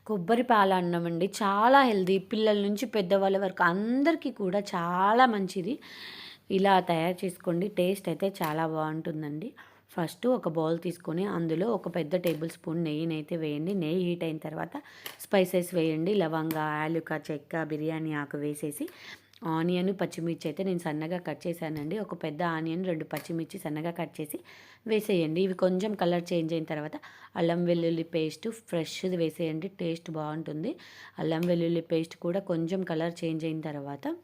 కొబ్బరి పాల అన్నం అండి. చాలా హెల్తీ. పిల్లల నుంచి పెద్దవాళ్ళ వరకు అందరికీ కూడా చాలా మంచిది. ఇలా తయారు చేసుకోండి. టేస్ట్ అయితే చాలా బాగుంటుందండి. ఫస్ట్ ఒక బౌల్ తీసుకొని అందులో ఒక పెద్ద టేబుల్ స్పూన్ నెయ్యినైతే వేయండి. నెయ్యి హీట్ అయిన తర్వాత స్పైసెస్ వేయండి. లవంగ, యాలుక, చెక్క, బిర్యానీ ఆకు వేసేసి ఆనియన్, పచ్చిమిర్చి అయితే నేను సన్నగా కట్ చేశానండి. ఒక పెద్ద ఆనియన్, 2 పచ్చిమిర్చి సన్నగా కట్ చేసి వేసేయండి. ఇవి కొంచెం కలర్ చేంజ్ అయిన తర్వాత అల్లం వెల్లుల్లి పేస్ట్ ఫ్రెష్ది వేసేయండి. టేస్ట్ బాగుంటుంది. అల్లం వెల్లుల్లి పేస్ట్ కూడా కొంచెం కలర్ చేంజ్ అయిన తర్వాత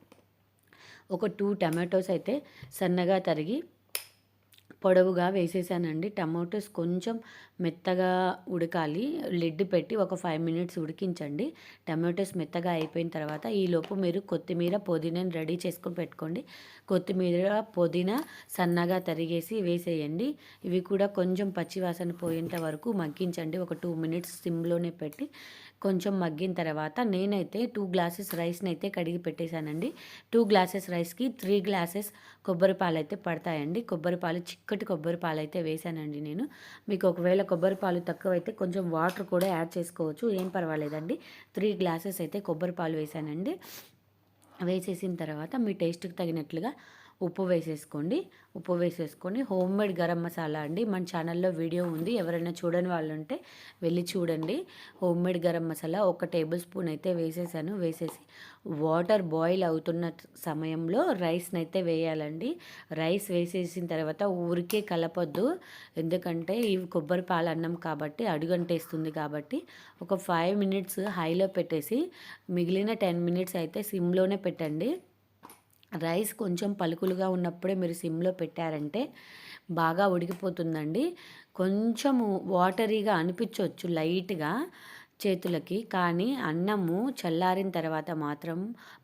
ఒక 2 టమాటోస్ అయితే సన్నగా తరిగి పొడవుగా వేసేసానండి. టమాటోస్ కొంచెం మెత్తగా ఉడకాలి. లిడ్ పెట్టి ఒక 5 మినిట్స్ ఉడికించండి. టమాటోస్ మెత్తగా అయిపోయిన తర్వాత ఈలోపు మీరు కొత్తిమీర, పుదీనాని రెడీ చేసుకొని పెట్టుకోండి. కొత్తిమీర, పుదీనా సన్నగా తరిగేసి వేసేయండి. ఇవి కూడా కొంచెం పచ్చివాసన పోయేంత వరకు మగ్గించండి. ఒక 2 మినిట్స్ సిమ్లోనే పెట్టి కొంచెం మగ్గిన తర్వాత నేనైతే 2 గ్లాసెస్ రైస్ని అయితే కడిగి పెట్టేశానండి. 2 గ్లాసెస్ రైస్కి 3 గ్లాసెస్ కొబ్బరి పాలు అయితే పడతాయండి. కొబ్బరి పాలు చిక్కటి కొబ్బరి పాలు అయితే వేసానండి నేను. మీకు ఒకవేళ కొబ్బరి పాలు తక్కువైతే కొంచెం వాటర్ కూడా యాడ్ చేసుకోవచ్చు, ఏం పర్వాలేదండి. 3 గ్లాసెస్ అయితే కొబ్బరి పాలు వేసానండి. వేసేసిన తర్వాత మీ టేస్ట్కి తగినట్లుగా ఉప్పు వేసేసుకోండి. ఉప్పు వేసేసుకొని హోమ్ మేడ్ గరం మసాలా అండి, మన ఛానల్లో వీడియో ఉంది, ఎవరైనా చూడని వాళ్ళు ఉంటే వెళ్ళి చూడండి. Home made garam masala 1 table spoon అయితే వేసేసాను. వేసేసి వాటర్ బాయిల్ అవుతున్న సమయంలో రైస్ని అయితే వేయాలండి. రైస్ వేసేసిన తర్వాత ఊరికే కలపొద్దు, ఎందుకంటే ఇవి కొబ్బరి పాలు అన్నం కాబట్టి అడుగంటేస్తుంది కాబట్టి ఒక 5 మినిట్స్ హైలో పెట్టేసి మిగిలిన 10 మినిట్స్ అయితే సిమ్లోనే పెట్టండి. రైస్ కొంచెం పలుకులుగా ఉన్నప్పుడే మీరు సిమ్లో పెట్టారంటే బాగా ఉడికిపోతుందండి. కొంచెము వాటరీగా అనిపించవచ్చు లైట్గా చేతులకి, కానీ అన్నము చల్లారిన తర్వాత మాత్రం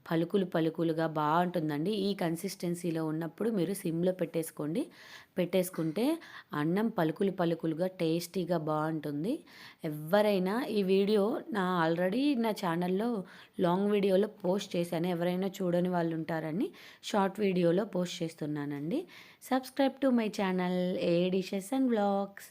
పలుకులు పలుకులుగా బాగుంటుందండి. ఈ కన్సిస్టెన్సీలో ఉన్నప్పుడు మీరు సిమ్లో పెట్టేసుకోండి. పెట్టేసుకుంటే అన్నం పలుకులు పలుకులుగా టేస్టీగా బాగుంటుంది. ఎవరైనా ఈ వీడియో ఆల్రెడీ నా ఛానల్లో లాంగ్ వీడియోలో పోస్ట్ చేశాను, ఎవరైనా చూడని వాళ్ళు ఉంటారని షార్ట్ వీడియోలో పోస్ట్ చేస్తున్నానండి. Subscribe to my channel A dishes and vlogs.